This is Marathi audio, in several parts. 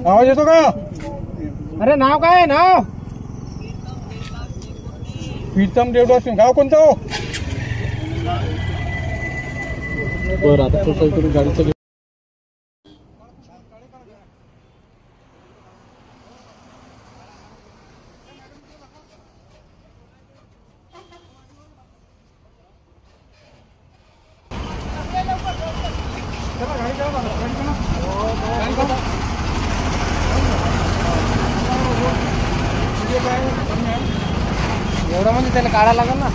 आवाज येतो का? अरे नाव काय आहे? नाव प्रीतम देवदास सिंग. गाव कोणतं हो? बरं आता तो काहीतरी गाडीचं एवढं म्हणजे त्याला काढायला लागेल ना.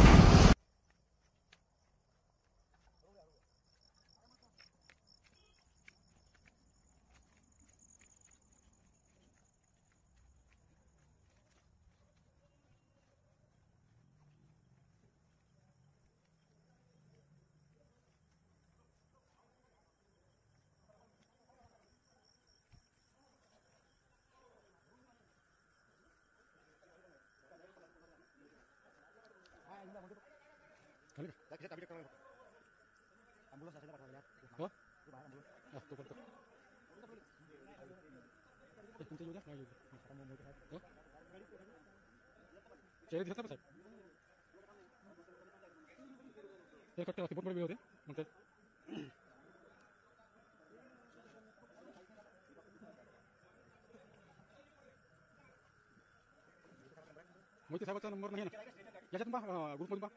मोहिते साहेबांचा नंबर नाही ना याच्यातून पहा ग्रुपमधून पहा.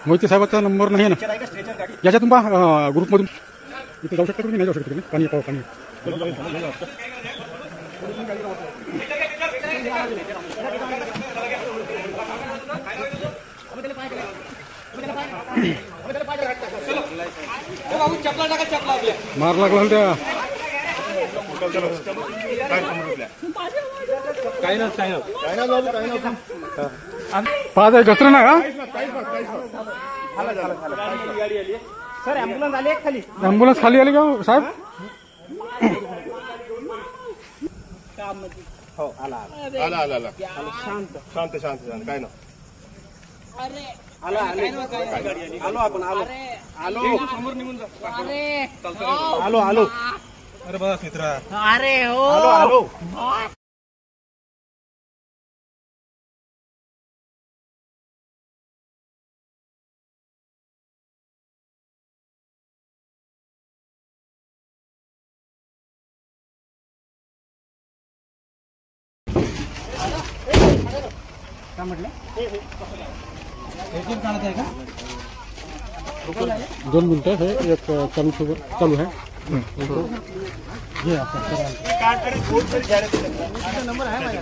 मोहिते साहेबांचा नंबर नाही ना याच्यातून पहा ग्रुपमधून. इथे जाऊ शकता तुम्ही? नाही जाऊ शकता तुम्ही. पाणी पाव पाणी मार लागला त्या पाच आहे घसर ना का? सर ॲम्ब्युलन्स आली खाली. ॲम्ब्युलन्स खाली आली का साहेब? हो आला आला आला आला शांत शांत शांत शांत काय ना आला आलो आपण आलो आलो समोर निघून जा. आलो आलो. अरे बस मित्रा अरे हो आलो आलो. काय म्हटलं? काढत आहे का? 2 मिनिटं हे एक चालू आहे. नंबर आहे माझा.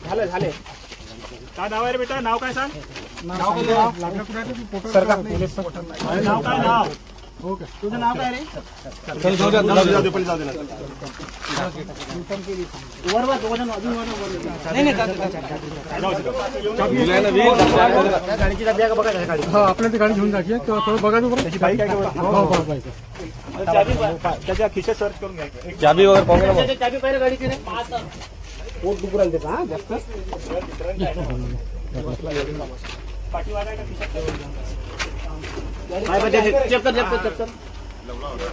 झाले काय नाव आहे रे बेटा? नाव काय सांग? सरकार पोलीस नाव काय नाव? तुझं नाव काय रे? जाऊ दे पण जाऊ दे ना. गाडीची चाबी आहे का बघा. हा आपल्या ती गाडी घेऊन जायची आहे. थोडं बघा बरं. त्याच्या खिशात सर्च करून घ्यायचं. चाबी वगैरे चाबी पाहिजे गाडीची रे. पोट दुखू राहिलं त्याचा. हा जास्त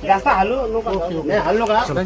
जास्त हलू नको. हलू का?